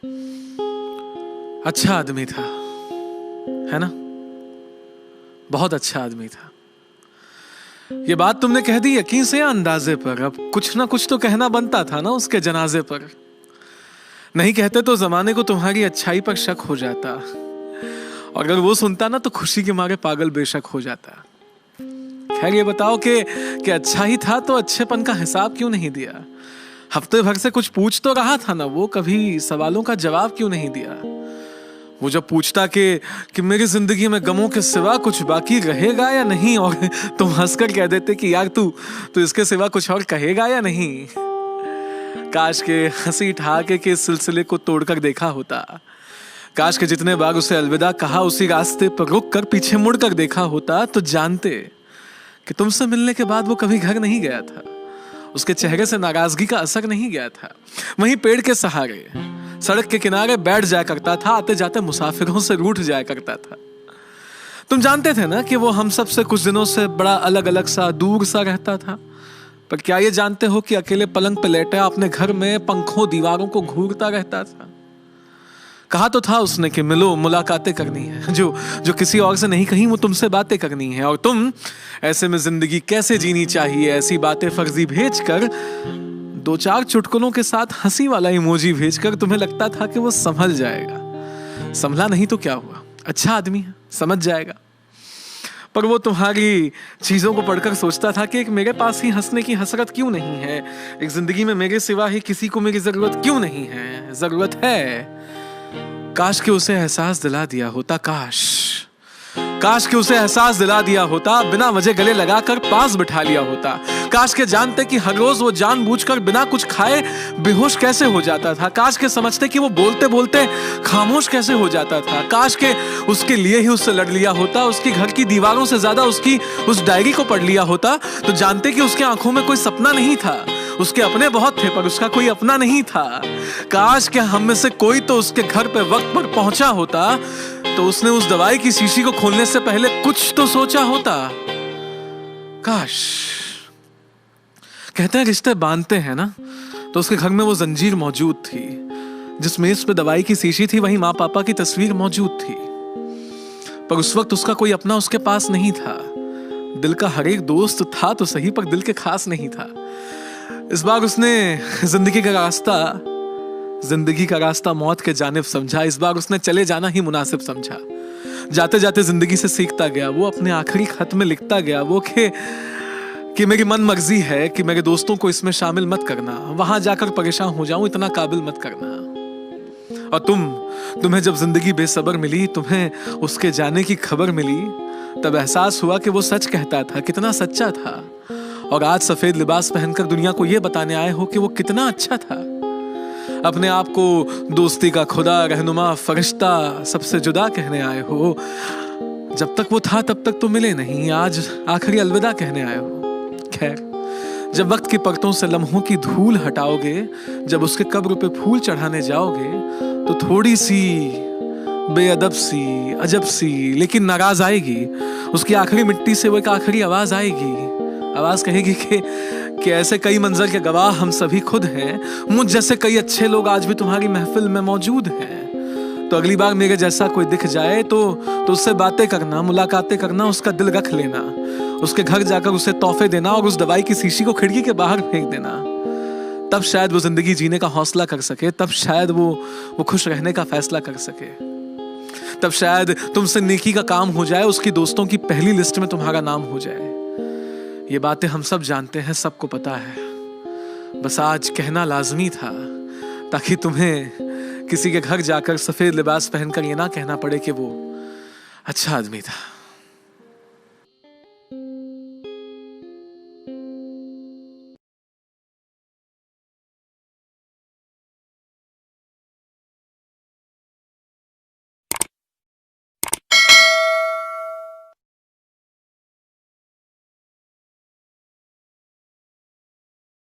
अच्छा आदमी था, है ना? बहुत अच्छा आदमी था। ये बात तुमने कह दी यकीन से या अंदाजे पर? अब कुछ ना कुछ तो कहना बनता था ना उसके जनाजे पर। नहीं कहते तो जमाने को तुम्हारी अच्छाई पर शक हो जाता, और अगर वो सुनता ना तो खुशी के मारे पागल बेशक हो जाता। खैर ये बताओ कि अच्छा ही था तो अच्छेपन का हिसाब क्यों नहीं दिया? हफ्ते भर से कुछ पूछ तो रहा था ना वो, कभी सवालों का जवाब क्यों नहीं दिया? वो जब पूछता कि मेरी जिंदगी में गमों के सिवा कुछ बाकी रहेगा या नहीं, और तुम हंसकर कह देते कि यार तू इसके सिवा कुछ और कहेगा या नहीं। काश के हंसी ठहाके के सिलसिले को तोड़कर देखा होता। काश के जितने बार उसे अलविदा कहा उसी रास्ते पर रुक कर पीछे मुड़कर देखा होता, तो जानते कि तुमसे मिलने के बाद वो कभी घर नहीं गया था। उसके चेहरे से नाराजगी का असर नहीं गया था। वहीं पेड़ के सहारे सड़क के किनारे बैठ जाया करता था, आते जाते मुसाफिरों से रूठ जाया करता था। तुम जानते थे ना कि वो हम सब से कुछ दिनों से बड़ा अलग अलग सा, दूर सा रहता था। पर क्या ये जानते हो कि अकेले पलंग पे लेटा अपने घर में पंखों दीवारों को घूरता रहता था? कहा तो था उसने कि मिलो, मुलाकातें करनी है, जो किसी और से नहीं कहीं वो तुमसे बातें करनी है। और तुम ऐसे में जिंदगी कैसे जीनी चाहिए ऐसी बातें फर्जी भेजकर, दो चार चुटकुलों के साथ हंसी वाला इमोजी भेजकर तुम्हें लगता था कि वो संभल जाएगा। संभला नहीं तो क्या हुआ, अच्छा आदमी है, समझ जाएगा। पर वो तुम्हारी चीजों को पढ़कर सोचता था कि एक मेरे पास ही हंसने की हसरत क्यों नहीं है, एक जिंदगी में मेरे सिवा ही किसी को मेरी जरूरत क्यों नहीं है? जरूरत है। काश के उसे एहसास दिला दिया होता, काश के उसे एहसास दिला दिया होता, बिना वजह गले लगाकर पास बिठा लिया होता। काश के जानते कि हर रोज वो जानबूझकर बिना कुछ खाए बेहोश कैसे हो जाता था। काश के समझते कि वो बोलते बोलते खामोश कैसे हो जाता था। काश के उसके लिए ही उससे लड़ लिया होता, उसकी घर की दीवारों से ज्यादा उसकी उस डायरी को पढ़ लिया होता, तो जानते कि उसके आंखों में कोई सपना नहीं था। उसके अपने बहुत थे पर उसका कोई अपना नहीं था। काश के हम में से कोई तो उसके घर पे वक्त पर पहुंचा होता, तो उसने उस दवाई की शीशी को खोलने से पहले कुछ तो सोचा होता। काश। कहते हैं रिश्ते बांधते हैं ना, तो उसके घर में वो जंजीर मौजूद थी। जिस मेज पे दवाई की शीशी थी वहीं माँ पापा की तस्वीर मौजूद थी। पर उस वक्त उसका कोई अपना उसके पास नहीं था। दिल का हर एक दोस्त था तो सही, पर दिल के खास नहीं था। इस बार उसने जिंदगी का रास्ता मौत के जानिब समझा। इस बार उसने चले जाना ही मुनासिब समझा। जाते जाते जिंदगी से सीखता गया। वो अपने आखिरी खत में लिखता गया वो कि मेरी मन मर्जी है कि मेरे दोस्तों को इसमें शामिल मत करना, वहां जाकर परेशान हो जाऊं, इतना काबिल मत करना। और तुम्हें जब जिंदगी बेसब्र मिली, तुम्हें उसके जाने की खबर मिली, तब एहसास हुआ कि वो सच कहता था, कितना सच्चा था। और आज सफेद लिबास पहनकर दुनिया को ये बताने आए हो कि वो कितना अच्छा था। अपने आप को दोस्ती का खुदा, रहनुमा, फरिश्ता सबसे जुदा कहने आए हो। जब तक वो था तब तक तो मिले नहीं, आज आखिरी अलविदा कहने आए हो। खैर, जब वक्त की परतों से लम्हों की धूल हटाओगे, जब उसके कब्र पे फूल चढ़ाने जाओगे, तो थोड़ी सी बेअदब सी, अजब सी, लेकिन नाराज आएगी। उसकी आखिरी मिट्टी से वो एक आखिरी आवाज आएगी। आवाज कहेगी कि ऐसे कई मंजर के गवाह हम सभी खुद हैं। मुझ जैसे कई अच्छे लोग आज भी तुम्हारी महफिल में मौजूद हैं। तो अगली बार मेरे जैसा कोई दिख जाए तो उससे बातें करना, मुलाकातें करना, उसका दिल रख लेना, उसके घर जाकर उसे तोहफे देना और उस दवाई की शीशी को खिड़की के बाहर फेंक देना। तब शायद वो जिंदगी जीने का हौसला कर सके, तब शायद वो खुश रहने का फैसला कर सके। तब शायद तुमसे नेकी का काम हो जाए, उसकी दोस्तों की पहली लिस्ट में तुम्हारा नाम हो जाए। ये बातें हम सब जानते हैं, सबको पता है। बस आज कहना लाजमी था, ताकि तुम्हें किसी के घर जाकर सफेद लिबास पहनकर ये ना कहना पड़े कि वो अच्छा आदमी था।